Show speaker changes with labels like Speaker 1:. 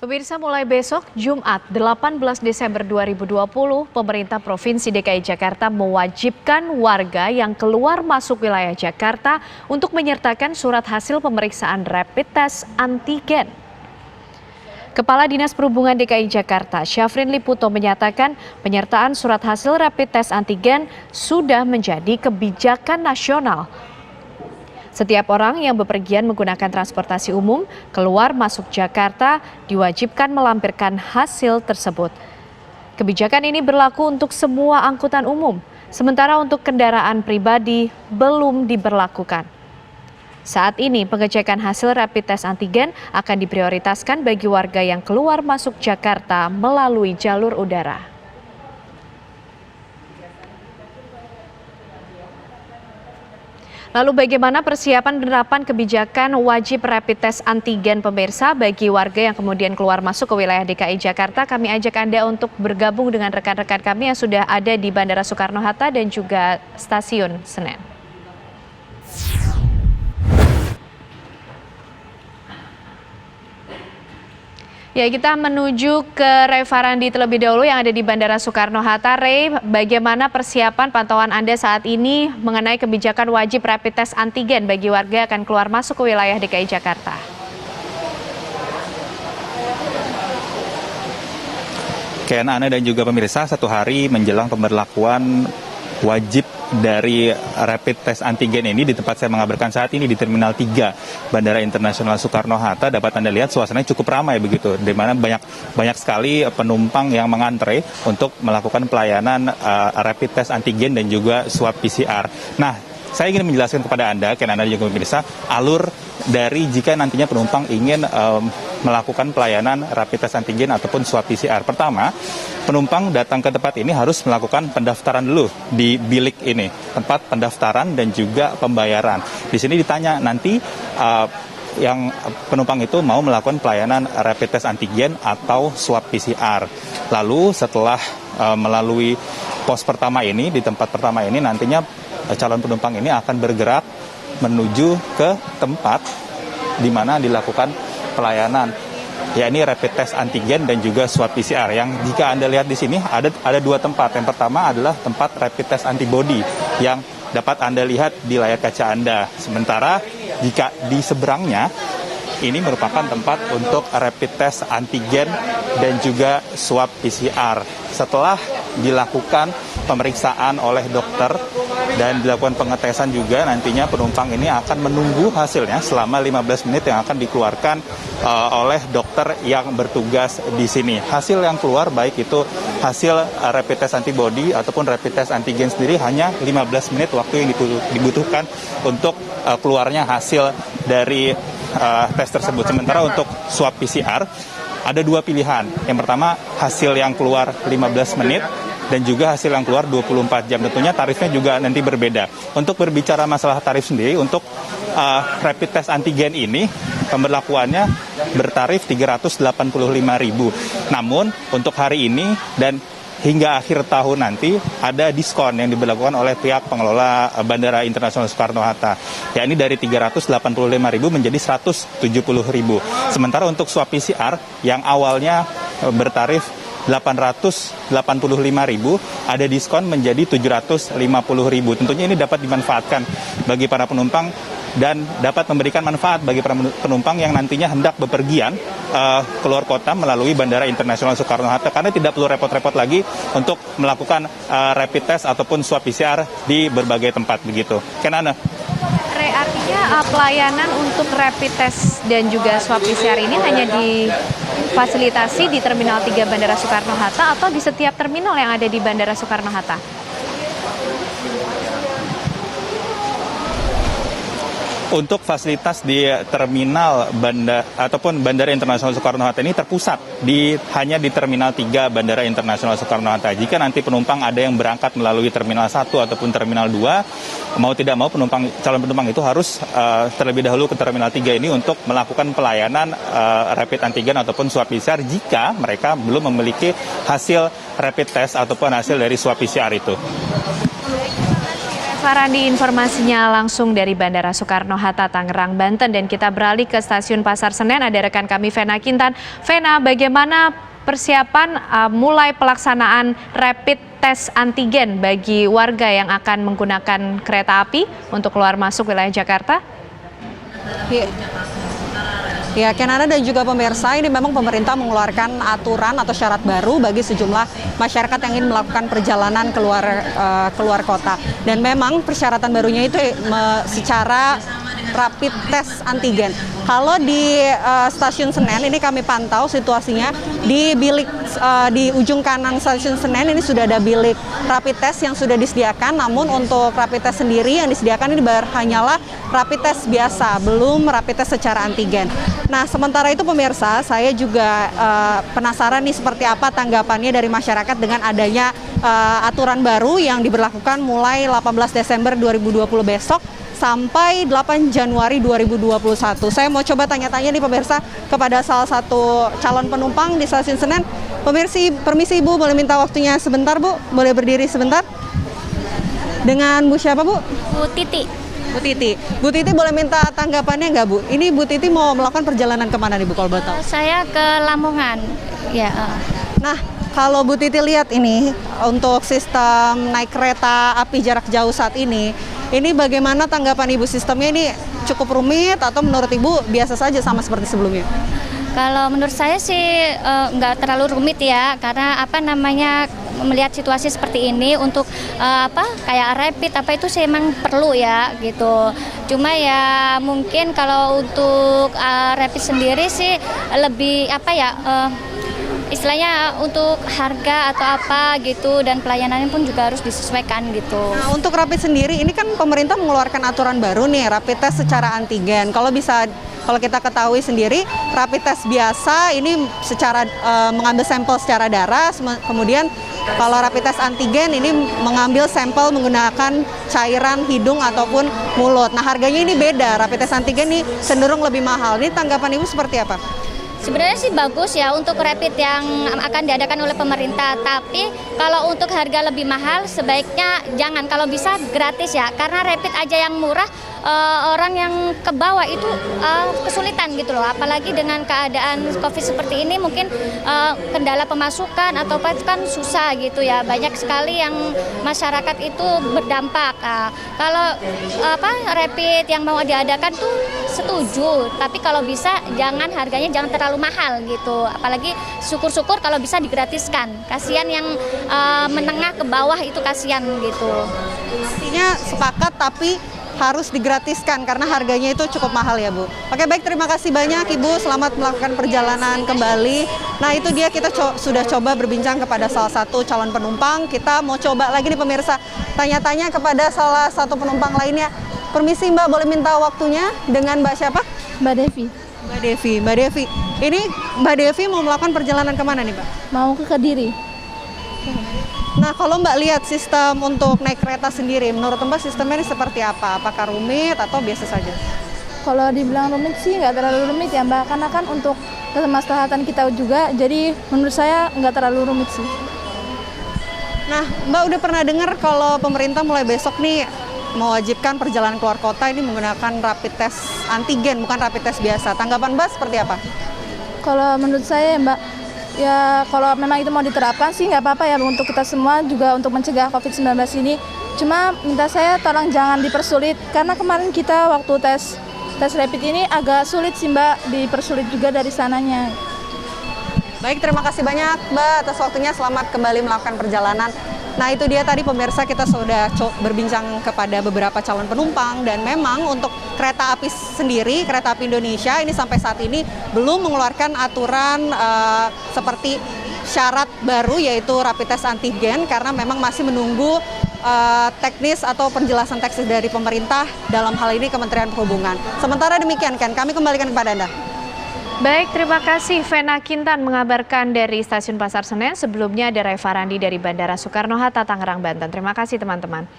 Speaker 1: Pemirsa, mulai besok Jumat 18 Desember 2020, pemerintah Provinsi DKI Jakarta mewajibkan warga yang keluar masuk wilayah Jakarta untuk menyertakan surat hasil pemeriksaan rapid test antigen. Kepala Dinas Perhubungan DKI Jakarta, Syafrin Liputo menyatakan penyertaan surat hasil rapid test antigen sudah menjadi kebijakan nasional. Setiap orang yang bepergian menggunakan transportasi umum keluar masuk Jakarta diwajibkan melampirkan hasil tersebut. Kebijakan ini berlaku untuk semua angkutan umum, sementara untuk kendaraan pribadi belum diberlakukan. Saat ini pengecekan hasil rapid test antigen akan diprioritaskan bagi warga yang keluar masuk Jakarta melalui jalur udara. Lalu bagaimana persiapan penerapan kebijakan wajib rapid test antigen pemirsa bagi warga yang kemudian keluar masuk ke wilayah DKI Jakarta? Kami ajak Anda untuk bergabung dengan rekan-rekan kami yang sudah ada di Bandara Soekarno-Hatta dan juga Stasiun Senen. Ya, kita menuju ke Rey Farandi terlebih dahulu yang ada di Bandara Soekarno-Hatta. Rey, bagaimana persiapan pantauan Anda saat ini mengenai kebijakan wajib rapid test antigen bagi warga yang akan keluar masuk ke wilayah DKI Jakarta?
Speaker 2: Ana dan juga pemirsa, satu hari menjelang pemberlakuan wajib dari rapid test antigen ini di tempat saya mengabarkan saat ini di Terminal 3 Bandara Internasional Soekarno-Hatta, dapat Anda lihat suasananya cukup ramai begitu, di mana banyak sekali penumpang yang mengantre untuk melakukan pelayanan rapid test antigen dan juga swab PCR. Nah, saya ingin menjelaskan kepada Anda dan juga pemirsa, alur dari jika nantinya penumpang ingin melakukan pelayanan rapid test antigen ataupun swab PCR. Pertama, penumpang datang ke tempat ini harus melakukan pendaftaran dulu di bilik ini, tempat pendaftaran dan juga pembayaran. Di sini ditanya nanti yang penumpang itu mau melakukan pelayanan rapid test antigen atau swab PCR. Lalu setelah melalui pos pertama ini, di tempat pertama ini nantinya calon penumpang ini akan bergerak menuju ke tempat di mana dilakukan pelayanan, yakni rapid test antigen dan juga swab PCR. Yang jika Anda lihat di sini ada dua tempat. Yang pertama adalah tempat rapid test antibody yang dapat Anda lihat di layar kaca Anda. Sementara jika di seberangnya ini merupakan tempat untuk rapid test antigen dan juga swab PCR. Setelah dilakukan pemeriksaan oleh dokter dan dilakukan pengetesan juga, nantinya penumpang ini akan menunggu hasilnya selama 15 menit yang akan dikeluarkan oleh dokter yang bertugas di sini. Hasil yang keluar baik itu hasil rapid test antibody ataupun rapid test antigen sendiri hanya 15 menit waktu yang dibutuhkan untuk keluarnya hasil dari tes tersebut. Sementara untuk swab PCR ada dua pilihan. Yang pertama, hasil yang keluar 15 menit dan juga hasil yang keluar 24 jam. Tentunya tarifnya juga nanti berbeda. Untuk berbicara masalah tarif sendiri, untuk rapid test antigen ini pemberlakuannya bertarif Rp385.000. Namun untuk hari ini dan hingga akhir tahun nanti ada diskon yang diberlakukan oleh pihak pengelola Bandara Internasional Soekarno-Hatta, yakni dari Rp385.000 menjadi Rp170.000. Sementara untuk swab PCR yang awalnya bertarif Rp885.000 ada diskon menjadi Rp750.000. Tentunya ini dapat dimanfaatkan bagi para penumpang dan dapat memberikan manfaat bagi para penumpang yang nantinya hendak bepergian keluar kota melalui Bandara Internasional Soekarno-Hatta, karena tidak perlu repot-repot lagi untuk melakukan rapid test ataupun swab PCR di berbagai tempat begitu. Kenana?
Speaker 1: Artinya pelayanan untuk rapid test dan juga swab PCR ini hanya difasilitasi di Terminal 3 Bandara Soekarno-Hatta atau di setiap terminal yang ada di Bandara Soekarno-Hatta?
Speaker 2: Untuk fasilitas di terminal ataupun Bandara Internasional Soekarno-Hatta ini terpusat hanya di Terminal 3 Bandara Internasional Soekarno-Hatta. Jika nanti penumpang ada yang berangkat melalui Terminal 1 ataupun Terminal 2, mau tidak mau calon penumpang itu harus terlebih dahulu ke Terminal 3 ini untuk melakukan pelayanan rapid antigen ataupun swab PCR jika mereka belum memiliki hasil rapid test ataupun hasil dari swab PCR itu.
Speaker 1: Reva Randi, informasinya langsung dari Bandara Soekarno-Hatta, Tangerang, Banten. Dan kita beralih ke Stasiun Pasar Senen, ada rekan kami Vena Kintan. Vena, bagaimana persiapan mulai pelaksanaan rapid test antigen bagi warga yang akan menggunakan kereta api untuk keluar masuk wilayah Jakarta?
Speaker 3: Ya, Kenana dan juga pemirsa, ini memang pemerintah mengeluarkan aturan atau syarat baru bagi sejumlah masyarakat yang ingin melakukan perjalanan keluar kota. Dan memang persyaratan barunya itu secara rapid test antigen. Kalau di stasiun Senen ini kami pantau situasinya di bilik di ujung kanan stasiun Senen ini sudah ada bilik rapid test yang sudah disediakan. Namun untuk rapid test sendiri yang disediakan ini hanyalah rapid test biasa, belum rapid test secara antigen. Nah, sementara itu pemirsa, saya juga penasaran nih seperti apa tanggapannya dari masyarakat dengan adanya aturan baru yang diberlakukan mulai 18 Desember 2020 besok sampai 8 Januari 2021. Saya mau coba tanya-tanya nih pemirsa kepada salah satu calon penumpang di stasiun Senen. Permisi Ibu, boleh minta waktunya sebentar Bu? Boleh berdiri sebentar? Dengan Bu siapa Bu?
Speaker 4: Bu Titi.
Speaker 3: Bu Titi. Bu Titi boleh minta tanggapannya nggak Bu? Ini Bu Titi mau melakukan perjalanan kemana nih Bu kalau boleh tahu?
Speaker 4: Saya ke Lamongan. Ya.
Speaker 3: Nah, kalau Bu Titi lihat ini untuk sistem naik kereta api jarak jauh saat ini bagaimana tanggapan Ibu? Sistemnya ini cukup rumit atau menurut Ibu biasa saja sama seperti sebelumnya?
Speaker 4: Kalau menurut saya sih nggak terlalu rumit ya, karena melihat situasi seperti ini untuk kayak rapid itu sih emang perlu ya gitu. Cuma ya mungkin kalau untuk rapid sendiri sih lebih istilahnya untuk harga atau apa gitu, dan pelayanannya pun juga harus disesuaikan gitu.
Speaker 3: Nah, untuk rapid sendiri ini kan pemerintah mengeluarkan aturan baru nih, rapid test secara antigen. Kalau kita ketahui sendiri, rapid test biasa ini secara mengambil sampel secara darah, kemudian kalau rapid test antigen ini mengambil sampel menggunakan cairan hidung ataupun mulut. Nah, harganya ini beda. Rapid test antigen ini cenderung lebih mahal. Ini tanggapan Ibu seperti apa?
Speaker 4: Sebenarnya sih bagus ya untuk rapid yang akan diadakan oleh pemerintah, tapi kalau untuk harga lebih mahal sebaiknya jangan, kalau bisa gratis ya, karena rapid aja yang murah orang yang ke bawah itu kesulitan gitu loh, apalagi dengan keadaan COVID seperti ini mungkin kendala pemasukan atau apa itu kan susah gitu ya, banyak sekali yang masyarakat itu berdampak. Kalau rapid yang mau diadakan tuh setuju, tapi kalau bisa harganya jangan terlalu mahal gitu, apalagi syukur-syukur kalau bisa digratiskan, kasihan yang menengah ke bawah itu kasihan gitu.
Speaker 3: Artinya sepakat tapi harus digratiskan karena harganya itu cukup mahal ya Bu. Oke, baik, terima kasih banyak Ibu, selamat melakukan perjalanan kembali. Nah, itu dia, kita sudah coba berbincang kepada salah satu calon penumpang. Kita mau coba lagi nih pemirsa, tanya-tanya kepada salah satu penumpang lainnya. Permisi Mbak, boleh minta waktunya dengan Mbak siapa?
Speaker 5: Mbak Devi.
Speaker 3: Mbak Devi. Ini Mbak Devi mau melakukan perjalanan kemana nih Mbak?
Speaker 5: Mau ke Kediri.
Speaker 3: Nah, kalau Mbak lihat sistem untuk naik kereta sendiri, menurut Mbak sistemnya ini seperti apa? Apakah rumit atau biasa saja?
Speaker 5: Kalau dibilang rumit sih nggak terlalu rumit ya Mbak, karena kan untuk kemaslahatan kita juga, jadi menurut saya nggak terlalu rumit sih.
Speaker 3: Nah, Mbak udah pernah dengar kalau pemerintah mulai besok nih mewajibkan perjalanan keluar kota ini menggunakan rapid test antigen, bukan rapid test biasa. Tanggapan Mbak seperti apa?
Speaker 5: Kalau menurut saya Mbak, ya kalau memang itu mau diterapkan sih nggak apa-apa ya untuk kita semua juga untuk mencegah COVID-19 ini. Cuma minta saya tolong jangan dipersulit, karena kemarin kita waktu tes rapid ini agak sulit sih Mbak, dipersulit juga dari sananya.
Speaker 3: Baik, terima kasih banyak Mbak atas waktunya, selamat kembali melakukan perjalanan. Nah, itu dia tadi pemirsa, kita sudah berbincang kepada beberapa calon penumpang, dan memang untuk kereta api sendiri, kereta api Indonesia ini sampai saat ini belum mengeluarkan aturan seperti syarat baru yaitu rapid test antigen, karena memang masih menunggu teknis atau penjelasan teknis dari pemerintah, dalam hal ini Kementerian Perhubungan. Sementara demikian kan, kami kembalikan kepada Anda.
Speaker 1: Baik, terima kasih Vena Kintan mengabarkan dari Stasiun Pasar Senen. Sebelumnya ada Reva Randi dari Bandara Soekarno-Hatta, Tangerang, Banten. Terima kasih teman-teman.